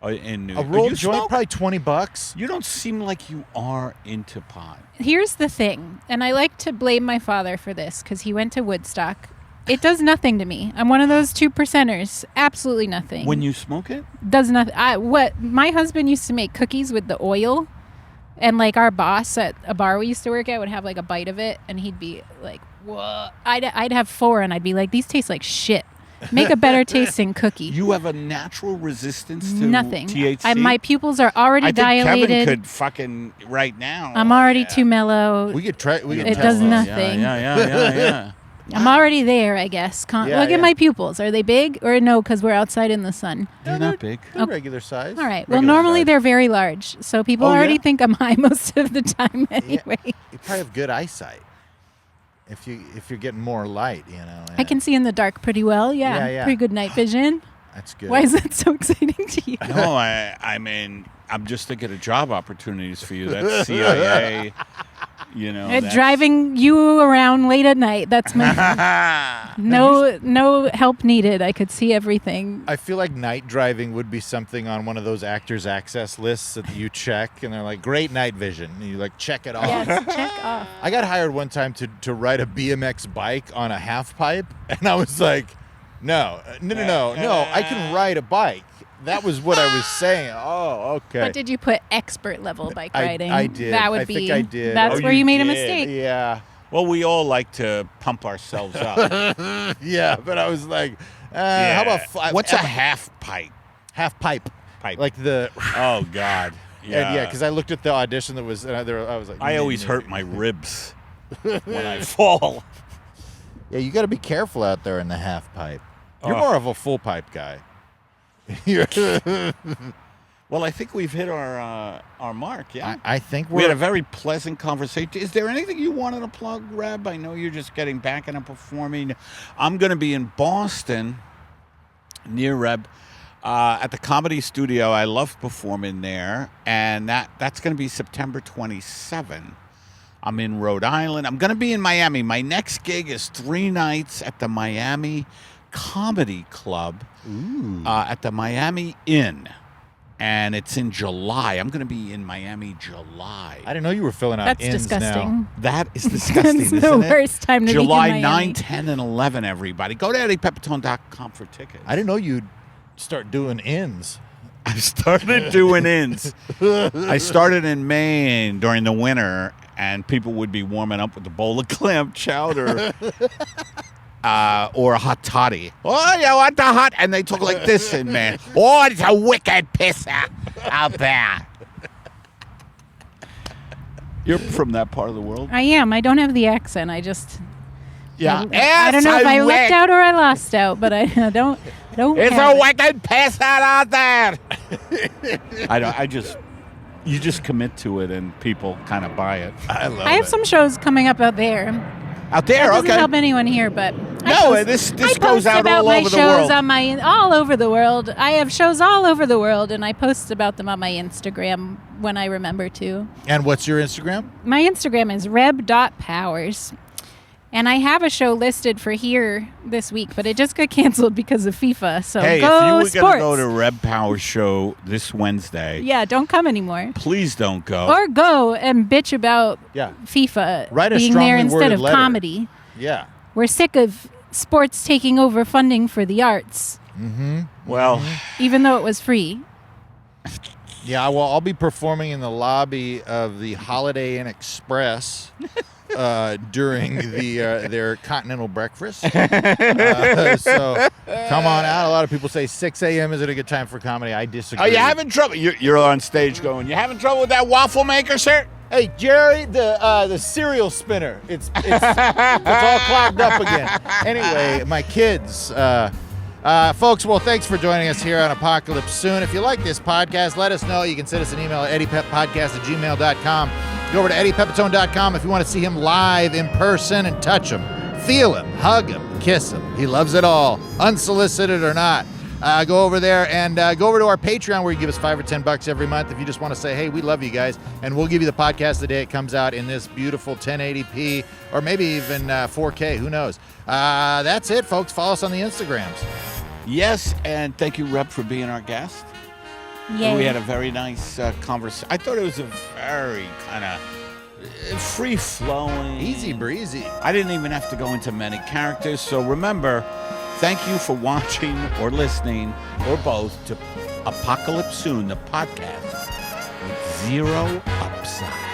in New A York? rolled joint, probably $20. You don't seem like you are into pot. Here's the thing, and I like to blame my father for this because he went to Woodstock. It does nothing to me. I'm one of those 2%ers. Absolutely nothing. When you smoke it? Does nothing. What my husband used to make cookies with the oil, and like our boss at a bar we used to work at would have like a bite of it, and he'd be like, "What?" I'd have 4, and I'd be like, "These taste like shit. Make a better tasting cookie." You have a natural resistance to nothing. THC? My pupils are already dilated. I think Kevin could fucking right now. I'm already too mellow. We could try. It does nothing. Yeah. I'm already there, I guess. Look at my pupils. Are they big or no? Because we're outside in the sun. They're not big. They're regular size. All right. Well, normally they're very large, so people already think I'm high most of the time anyway. You probably have good eyesight if you're getting more light, I can see in the dark pretty well. Yeah. Pretty good night vision. That's good. Why is that so exciting to you? No, I mean, I'm just thinking of job opportunities for you. That's CIA. You know, Driving you around late at night. That's my no help needed. I could see everything. I feel like night driving would be something on one of those actors access lists that you check, and they're like, great night vision. And you like check it off. Yes, check off. I got hired one time to ride a BMX bike on a half pipe, and I was like, no, I can ride a bike. That was what I was saying. Oh, okay. But did you put expert level bike riding? I did. That would I be. think I did. That's where you made a mistake. Yeah. Well, we all like to pump ourselves up. Yeah, but I was like, how about what's a half pipe? Half pipe? Pipe. Like the. Oh God. Yeah. And because I looked at the audition that was, I was like, I always hurt my ribs when I fall. Yeah, you got to be careful out there in the half pipe. You're Oh. more of a full pipe guy. Well, I think we've hit our mark. Yeah. I think We we're. had a very pleasant conversation. Is there anything you wanted to plug, Reb? I know you're just getting back into performing. I'm going to be in Boston, near Reb, at the Comedy Studio. I love performing there, and that's going to be September 27. I'm in Rhode Island. I'm going to be in Miami. My next gig is 3 nights at the Miami Comedy Club at the Miami Inn. And it's in July. I'm going to be in Miami July. I didn't know you were filling out That's ins disgusting. now. That is disgusting, That's isn't the it? worst time to July be in Miami. 9, 10, and 11, everybody. Go to EddiePepitone.com for tickets. I didn't know you'd start doing ins. I started doing ins. I started in Maine during the winter, and people would be warming up with a bowl of clam chowder. Or a hot toddy. Oh, you want the hot? And they talk like this in Maine. Oh, it's a wicked pisser out there. You're from that part of the world? I am. I don't have the accent. I just. Yeah. I don't know if I lucked out or I lost out, but I don't. It's have a it. wicked pisser out there. You just commit to it and people kind of buy it. I love I have some shows coming up out there. Out there, That doesn't okay. help anyone here, but This I goes post out about all my over the shows world. on my all over the world. I have shows all over the world, and I post about them on my Instagram when I remember to. And what's your Instagram? My Instagram is reb.powers. And I have a show listed for here this week, but it just got canceled because of FIFA. So Hey, go if you were sports. going to go to Reb Powers show this Wednesday, Yeah, don't come anymore. please don't go. Or go and bitch about Yeah. FIFA Write a being there strongly instead worded of letter. comedy. Yeah. We're sick of sports taking over funding for the arts, Well, even though it was free. Yeah, well, I'll be performing in the lobby of the Holiday Inn Express during their continental breakfast. So come on out. A lot of people say 6 a.m. isn't a good time for comedy. I disagree. are you having trouble? You're on stage going, you having trouble with that waffle maker, sir? Hey, Jerry, the cereal spinner. It's all clogged up again. Anyway, my kids. Folks, well, thanks for joining us here on Apocalypse Soon. If you like this podcast, let us know. You can send us an email at eddypeppodcast@gmail.com. Go over to eddypepitone.com if you want to see him live in person and touch him, feel him, hug him, kiss him. He loves it all, unsolicited or not. Go over there and go over to our Patreon where you give us $5 or $10 every month if you just want to say, hey, we love you guys, and we'll give you the podcast the day it comes out in this beautiful 1080p or maybe even 4K. Who knows? That's it, folks. Follow us on the Instagrams. Yes, and thank you, Reb, for being our guest. Yay. We had a very nice conversation. I thought it was a very kind of free-flowing. Easy breezy. I didn't even have to go into many characters. So remember, thank you for watching or listening or both to Apocalypse Soon, the podcast with zero upside.